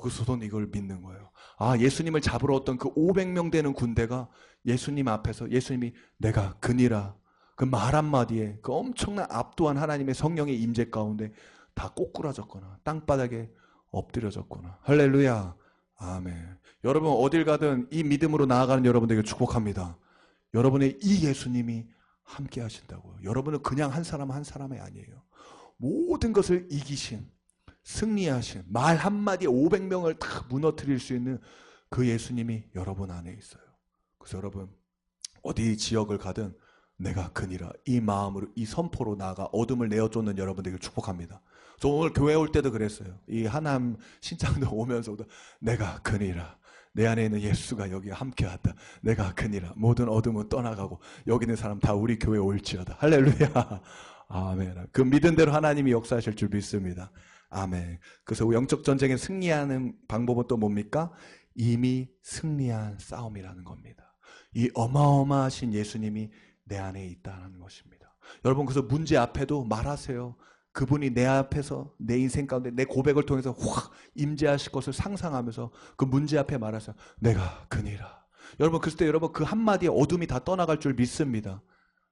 그래서 저는 이걸 믿는 거예요. 예수님을 잡으러 왔던 그 500명 되는 군대가 예수님 앞에서 예수님이 내가 그니라 그 말 한마디에 그 엄청난 압도한 하나님의 성령의 임재 가운데 다 꼬꾸라졌거나 땅바닥에 엎드려졌거나. 할렐루야. 아멘. 여러분 어딜 가든 이 믿음으로 나아가는 여러분들에게 축복합니다. 여러분의 이 예수님이 함께 하신다고요. 여러분은 그냥 한 사람 한 사람이 아니에요. 모든 것을 이기신, 승리하신, 말 한마디에 500명을 다 무너뜨릴 수 있는 그 예수님이 여러분 안에 있어요. 그래서 여러분 어디 지역을 가든 내가 그니라 이 마음으로 이 선포로 나아가 어둠을 내어쫓는 여러분들에게 축복합니다. 저 오늘 교회 올 때도 그랬어요. 이 하남 신장도 오면서도 내가 그니라 내 안에 있는 예수가 여기 함께하다. 내가 그니라 모든 어둠은 떠나가고 여기 있는 사람 다 우리 교회 올지어다. 할렐루야. 아멘. 그 믿은 대로 하나님이 역사하실 줄 믿습니다. 아멘. 그래서 영적 전쟁에 승리하는 방법은 또 뭡니까? 이미 승리한 싸움이라는 겁니다. 이 어마어마하신 예수님이 내 안에 있다는 것입니다. 여러분 그래서 문제 앞에도 말하세요. 그분이 내 앞에서 내 인생 가운데 내 고백을 통해서 확 임재하실 것을 상상하면서 그 문제 앞에 말하세요. 내가 그니라. 여러분 그럴 때 여러분 그 한마디에 어둠이 다 떠나갈 줄 믿습니다.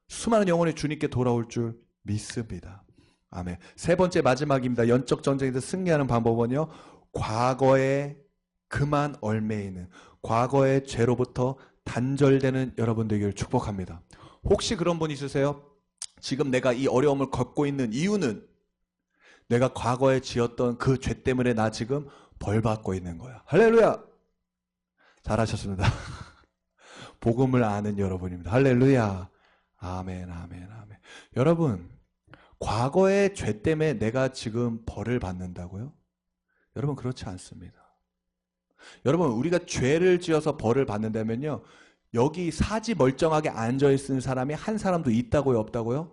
수많은 영혼이 주님께 돌아올 줄 믿습니다. 아멘. 세 번째 마지막입니다. 영적 전쟁에서 승리하는 방법은요. 과거에 그만 얽매이는 과거의 죄로부터 단절되는 여러분 되기를 축복합니다. 혹시 그런 분 있으세요? 지금 내가 이 어려움을 겪고 있는 이유는 내가 과거에 지었던 그 죄 때문에 나 지금 벌 받고 있는 거야. 할렐루야! 잘하셨습니다. 복음을 아는 여러분입니다. 할렐루야! 아멘, 아멘, 아멘. 여러분, 과거의 죄 때문에 내가 지금 벌을 받는다고요? 여러분, 그렇지 않습니다. 여러분, 우리가 죄를 지어서 벌을 받는다면요, 여기 사지 멀쩡하게 앉아있는 사람이 한 사람도 있다고요, 없다고요?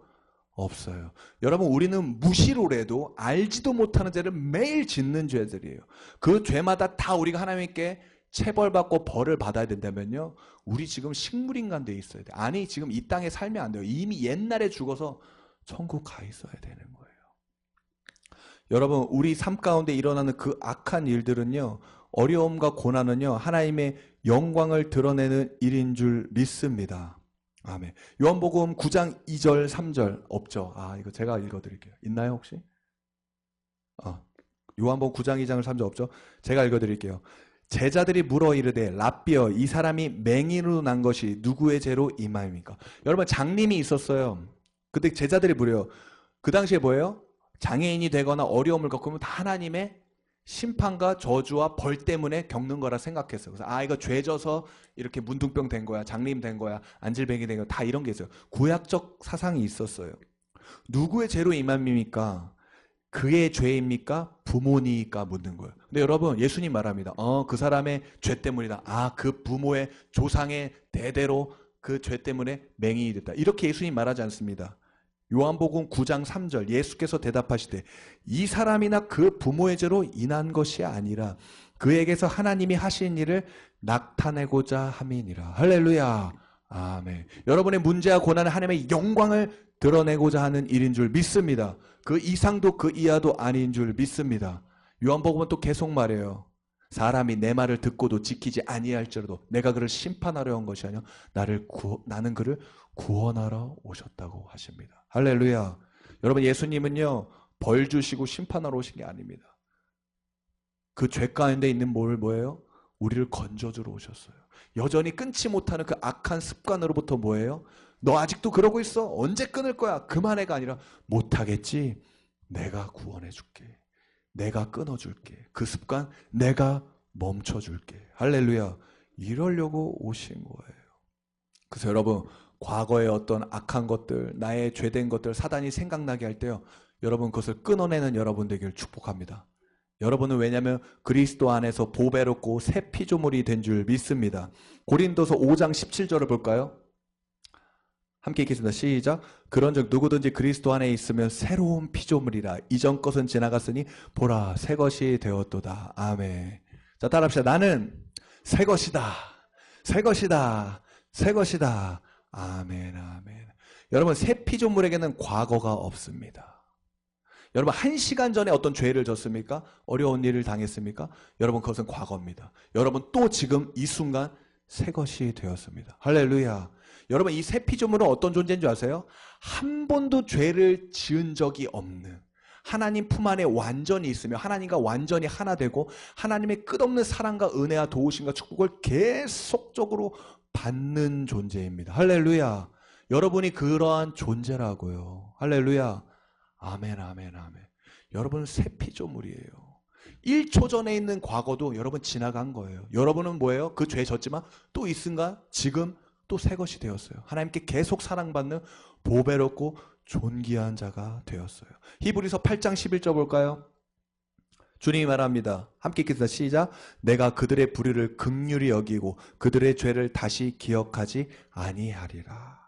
없어요. 여러분, 우리는 무시로라도 알지도 못하는 죄를 매일 짓는 죄들이에요. 그 죄마다 다 우리가 하나님께 체벌받고 벌을 받아야 된다면요, 우리 지금 식물인간 돼 있어야 돼요. 아니, 지금 이 땅에 살면 안 돼요. 이미 옛날에 죽어서 천국 가 있어야 되는 거예요. 여러분, 우리 삶 가운데 일어나는 그 악한 일들은요, 어려움과 고난은요, 하나님의 영광을 드러내는 일인 줄 믿습니다. 아멘. 요한복음 9장 2절 3절 없죠? 이거 제가 읽어드릴게요. 있나요 혹시? 요한복음 9장 2장 3절 없죠? 제가 읽어드릴게요. 제자들이 물어 이르되 랍비여 이 사람이 맹인으로 난 것이 누구의 죄로 임하입니까? 여러분, 장님이 있었어요. 근데 제자들이 물어요. 그 당시에 뭐예요? 장애인이 되거나 어려움을 겪으면 다 하나님의 심판과 저주와 벌 때문에 겪는 거라 생각했어요. 그래서 이거 죄져서 이렇게 문둥병 된 거야, 장님 된 거야, 안질뱅이 된 거야, 다 이런 게 있어요. 구약적 사상이 있었어요. 누구의 죄로 임함입니까? 그의 죄입니까? 부모니까 묻는 거예요. 근데 여러분, 예수님 말합니다. 그 사람의 죄 때문이다. 그 부모의 조상의 대대로 그 죄 때문에 맹인이 됐다. 이렇게 예수님 말하지 않습니다. 요한복음 9장 3절 예수께서 대답하시되 이 사람이나 그 부모의 죄로 인한 것이 아니라 그에게서 하나님이 하신 일을 나타내고자 함이니라. 할렐루야. 아멘. 여러분의 문제와 고난은 하나님의 영광을 드러내고자 하는 일인 줄 믿습니다. 그 이상도 그 이하도 아닌 줄 믿습니다. 요한복음은 또 계속 말해요. 사람이 내 말을 듣고도 지키지 아니할지라도 내가 그를 심판하려 한 것이 아니라 나는 그를 구원하러 오셨다고 하십니다. 할렐루야. 여러분, 예수님은요 벌 주시고 심판하러 오신 게 아닙니다. 그 죄 가운데 있는 뭐예요? 우리를 건져주러 오셨어요. 여전히 끊지 못하는 그 악한 습관으로부터 뭐예요? 너 아직도 그러고 있어? 언제 끊을 거야? 그만해가 아니라 못하겠지? 내가 구원해 줄게. 내가 끊어줄게. 그 습관 내가 멈춰줄게. 할렐루야. 이러려고 오신 거예요. 그래서 여러분, 과거의 어떤 악한 것들, 나의 죄된 것들, 사단이 생각나게 할 때요, 여러분 그것을 끊어내는 여러분 되기를 축복합니다. 여러분은 왜냐하면 그리스도 안에서 보배롭고 새 피조물이 된 줄 믿습니다. 고린도서 5장 17절을 볼까요? 함께 읽겠습니다. 시작. 그런즉 누구든지 그리스도 안에 있으면 새로운 피조물이라. 이전 것은 지나갔으니 보라 새 것이 되었도다. 아멘. 자, 따라합시다. 나는 새 것이다. 새 것이다. 새 것이다. 아멘, 아멘. 여러분, 새 피조물에게는 과거가 없습니다. 여러분, 1시간 전에 어떤 죄를 졌습니까? 어려운 일을 당했습니까? 여러분, 그것은 과거입니다. 여러분, 또 지금 이 순간 새 것이 되었습니다. 할렐루야. 여러분, 이 새 피조물은 어떤 존재인 줄 아세요? 한 번도 죄를 지은 적이 없는, 하나님 품 안에 완전히 있으며 하나님과 완전히 하나 되고 하나님의 끝없는 사랑과 은혜와 도우심과 축복을 계속적으로 받는 존재입니다. 할렐루야. 여러분이 그러한 존재라고요. 할렐루야. 아멘, 아멘, 아멘. 여러분은 새 피조물이에요. 1초 전에 있는 과거도 여러분 지나간 거예요. 여러분은 뭐예요? 그 죄 졌지만 또 이 순간 지금 또 새 것이 되었어요. 하나님께 계속 사랑받는 보배롭고 존귀한 자가 되었어요. 히브리서 8장 11절 볼까요? 주님이 말합니다. 함께 읽겠습니다. 시작. 내가 그들의 불의를 긍휼히 여기고 그들의 죄를 다시 기억하지 아니하리라.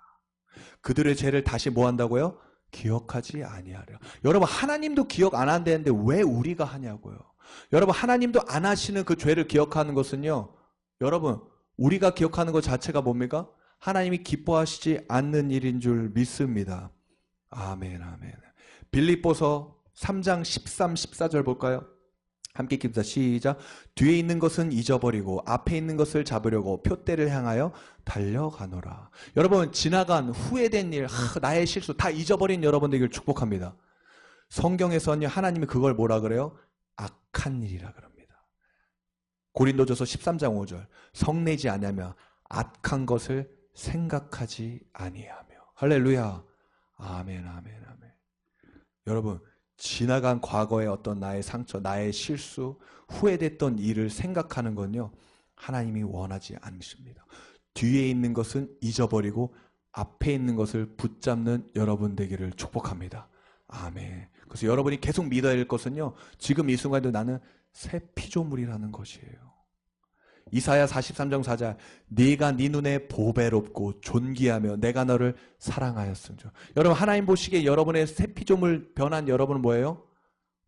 그들의 죄를 다시 뭐 한다고요? 기억하지 아니하리라. 여러분, 하나님도 기억 안 한다는데 왜 우리가 하냐고요. 여러분, 하나님도 안 하시는 그 죄를 기억하는 것은요, 여러분, 우리가 기억하는 것 자체가 뭡니까? 하나님이 기뻐하시지 않는 일인 줄 믿습니다. 아멘, 아멘. 빌립보서 3장 13, 14절 볼까요? 함께 읽습니다. 시작. 뒤에 있는 것은 잊어버리고 앞에 있는 것을 잡으려고 표대를 향하여 달려가노라. 여러분, 지나간 후회된 일, 나의 실수 다 잊어버린 여러분 되기를 축복합니다. 성경에서는 하나님이 그걸 뭐라 그래요? 악한 일이라 그럽니다. 고린도전서 13장 5절 성내지 아니하며 악한 것을 생각하지 아니하며. 할렐루야. 아멘, 아멘, 아멘. 여러분, 지나간 과거의 어떤 나의 상처, 나의 실수, 후회됐던 일을 생각하는 건요, 하나님이 원하지 않으십니다. 뒤에 있는 것은 잊어버리고 앞에 있는 것을 붙잡는 여러분 되기를 축복합니다. 아멘. 그래서 여러분이 계속 믿어야 할 것은요, 지금 이 순간에도 나는 새 피조물이라는 것이에요. 이사야 43장 4절 네가 네 눈에 보배롭고 존귀하며 내가 너를 사랑하였음죠. 여러분, 하나님 보시기에 여러분의 새 피조물 변한 여러분은 뭐예요?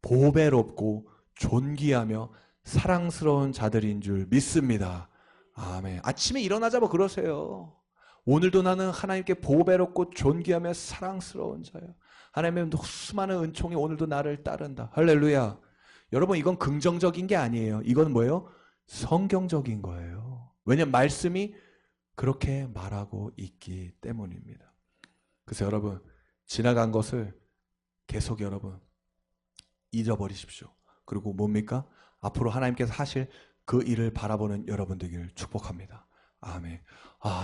보배롭고 존귀하며 사랑스러운 자들인 줄 믿습니다. 아멘. 아침에 일어나자마 그러세요. 오늘도 나는 하나님께 보배롭고 존귀하며 사랑스러운 자예요. 하나님의 수많은 은총이 오늘도 나를 따른다. 할렐루야. 여러분, 이건 긍정적인 게 아니에요. 이건 뭐예요? 성경적인 거예요. 왜냐하면 말씀이 그렇게 말하고 있기 때문입니다. 그래서 여러분, 지나간 것을 계속 여러분 잊어버리십시오. 그리고 뭡니까? 앞으로 하나님께서 하실 그 일을 바라보는 여러분 되기를 축복합니다. 아멘.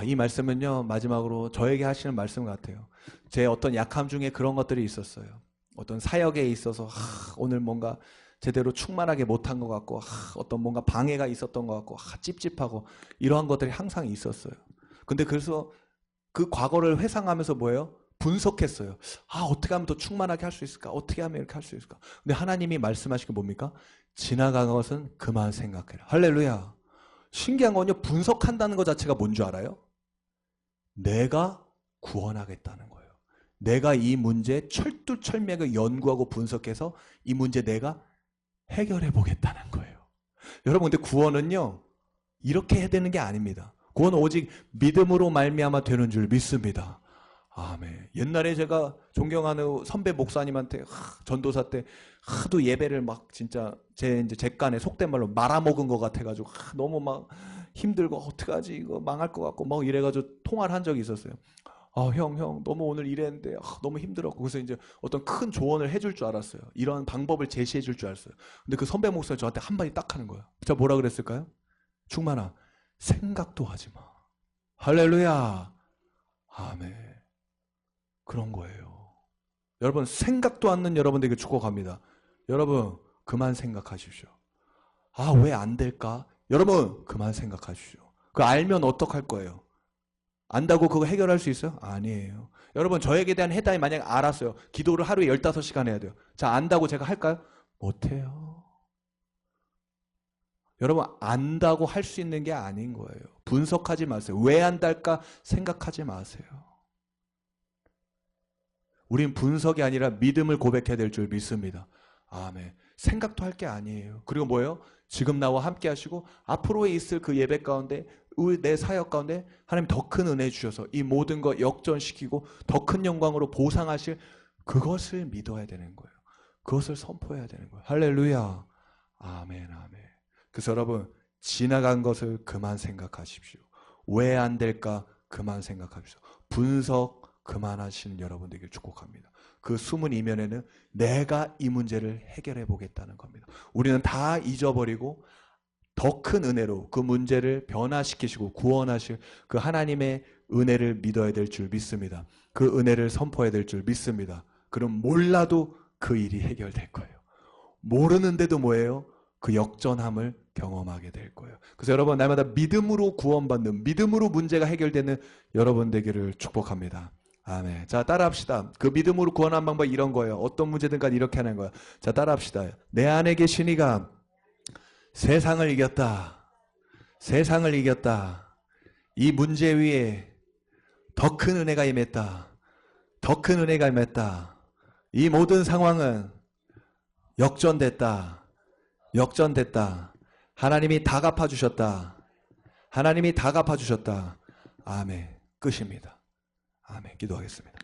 이 말씀은요, 마지막으로 저에게 하시는 말씀 같아요. 제 어떤 약함 중에 그런 것들이 있었어요. 어떤 사역에 있어서 오늘 뭔가 제대로 충만하게 못한 것 같고, 어떤 뭔가 방해가 있었던 것 같고, 찝찝하고, 이러한 것들이 항상 있었어요. 근데 그래서 그 과거를 회상하면서 뭐예요? 분석했어요. 어떻게 하면 더 충만하게 할 수 있을까? 어떻게 하면 이렇게 할 수 있을까? 근데 하나님이 말씀하신 게 뭡니까? 지나간 것은 그만 생각해라. 할렐루야. 신기한 건요, 분석한다는 것 자체가 뭔 줄 알아요? 내가 구원하겠다는 거예요. 내가 이 문제 철두철미하게 연구하고 분석해서 이 문제 내가 해결해 보겠다는 거예요. 여러분, 근데 구원은요, 이렇게 해야 되는 게 아닙니다. 구원은 오직 믿음으로 말미암아 되는 줄 믿습니다. 아멘. 옛날에 제가 존경하는 선배 목사님한테 전도사 때 하도 예배를 막 진짜 제 간에 속된 말로 말아먹은 것 같아가지고 너무 막 힘들고 어떡하지 이거 망할 것 같고 막 이래가지고 통화를 한 적이 있었어요. 형 너무 오늘 이랬는데 너무 힘들었고. 그래서 이제 어떤 큰 조언을 해줄 줄 알았어요. 이런 방법을 제시해 줄 줄 알았어요. 근데 그 선배 목사님 저한테 한마디 딱 하는 거예요. 제가 뭐라 그랬을까요? 충만아, 생각도 하지 마. 할렐루야. 아멘. 그런 거예요. 여러분, 생각도 않는 여러분들에게 축복합니다. 여러분, 그만 생각하십시오. 왜 안 될까? 여러분, 그만 생각하십시오. 그거 알면 어떡할 거예요? 안다고 그거 해결할 수 있어요? 아니에요. 여러분, 저에게 대한 해답이 만약에 알았어요. 기도를 하루에 15시간 해야 돼요. 자, 안다고 제가 할까요? 못해요. 여러분, 안다고 할 수 있는 게 아닌 거예요. 분석하지 마세요. 왜 안달까 생각하지 마세요. 우린 분석이 아니라 믿음을 고백해야 될 줄 믿습니다. 아멘. 생각도 할 게 아니에요. 그리고 뭐예요? 지금 나와 함께 하시고 앞으로에 있을 그 예배 가운데 내 사역 가운데 하나님 더 큰 은혜 주셔서 이 모든 거 역전시키고 더 큰 영광으로 보상하실 그것을 믿어야 되는 거예요. 그것을 선포해야 되는 거예요. 할렐루야. 아멘, 아멘. 그래서 여러분, 지나간 것을 그만 생각하십시오. 왜 안 될까 그만 생각하십시오. 분석 그만하시는 여러분 되길 축복합니다. 그 숨은 이면에는 내가 이 문제를 해결해 보겠다는 겁니다. 우리는 다 잊어버리고 더 큰 은혜로 그 문제를 변화시키시고 구원하실 그 하나님의 은혜를 믿어야 될 줄 믿습니다. 그 은혜를 선포해야 될 줄 믿습니다. 그럼 몰라도 그 일이 해결될 거예요. 모르는데도 뭐예요? 그 역전함을 경험하게 될 거예요. 그래서 여러분, 날마다 믿음으로 구원받는, 믿음으로 문제가 해결되는 여러분 되기를 축복합니다. 아멘. 자, 따라합시다. 그 믿음으로 구원하는 방법 이런 거예요. 어떤 문제든 간에 이렇게 하는 거예요. 자, 따라합시다. 내 안에 계신 이가 세상을 이겼다. 세상을 이겼다. 이 문제 위에 더 큰 은혜가 임했다. 더 큰 은혜가 임했다. 이 모든 상황은 역전됐다. 역전됐다. 하나님이 다 갚아주셨다. 하나님이 다 갚아주셨다. 아멘. 끝입니다. 아멘. 기도하겠습니다.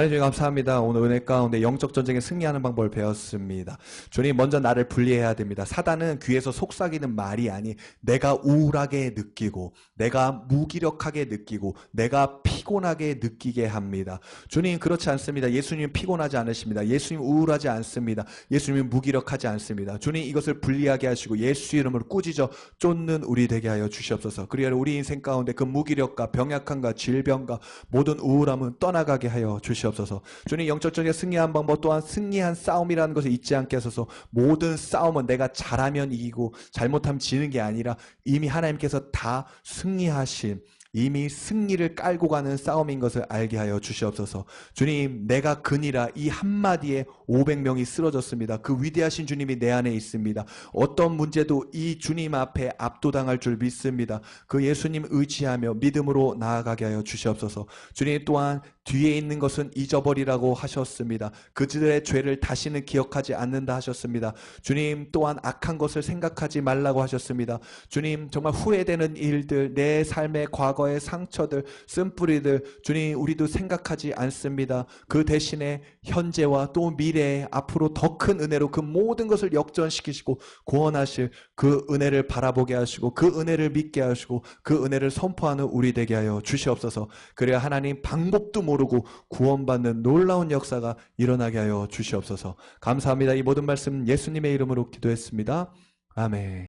주님 감사합니다. 오늘 은혜 가운데 영적 전쟁에 승리하는 방법을 배웠습니다. 주님 먼저 나를 분리해야 됩니다. 사단은 귀에서 속삭이는 말이 아니 내가 우울하게 느끼고 내가 무기력하게 느끼고 내가 피곤하게 느끼게 합니다. 주님 그렇지 않습니다. 예수님 피곤하지 않으십니다. 예수님 우울하지 않습니다. 예수님 무기력하지 않습니다. 주님 이것을 분리하게 하시고 예수 이름으로 꾸짖어 쫓는 우리 되게 하여 주시옵소서. 그리하여 우리 인생 가운데 그 무기력과 병약함과 질병과 모든 우울함은 떠나가게 하여 주시옵소서. 주님 영적적인 승리한 방법 또한 승리한 싸움이라는 것을 잊지 않게 하소서. 모든 싸움은 내가 잘하면 이기고 잘못하면 지는 게 아니라 이미 하나님께서 다 승리하신 이미 승리를 깔고 가는 싸움인 것을 알게 하여 주시옵소서. 주님 내가 그니라 이 한마디에 500명이 쓰러졌습니다. 그 위대하신 주님이 내 안에 있습니다. 어떤 문제도 이 주님 앞에 압도당할 줄 믿습니다. 그 예수님 의지하며 믿음으로 나아가게 하여 주시옵소서. 주님 또한 뒤에 있는 것은 잊어버리라고 하셨습니다. 그들의 죄를 다시는 기억하지 않는다 하셨습니다. 주님 또한 악한 것을 생각하지 말라고 하셨습니다. 주님 정말 후회되는 일들 내 삶의 과거의 상처들 쓴뿌리들 주님 우리도 생각하지 않습니다. 그 대신에 현재와 또 미래에 앞으로 더 큰 은혜로 그 모든 것을 역전시키시고 구원하실 그 은혜를 바라보게 하시고 그 은혜를 믿게 하시고 그 은혜를 선포하는 우리 되게 하여 주시옵소서. 그래야 하나님 방법도 모르고 구원받는 놀라운 역사가 일어나게 하여 주시옵소서. 감사합니다. 이 모든 말씀 예수님의 이름으로 기도했습니다. 아멘.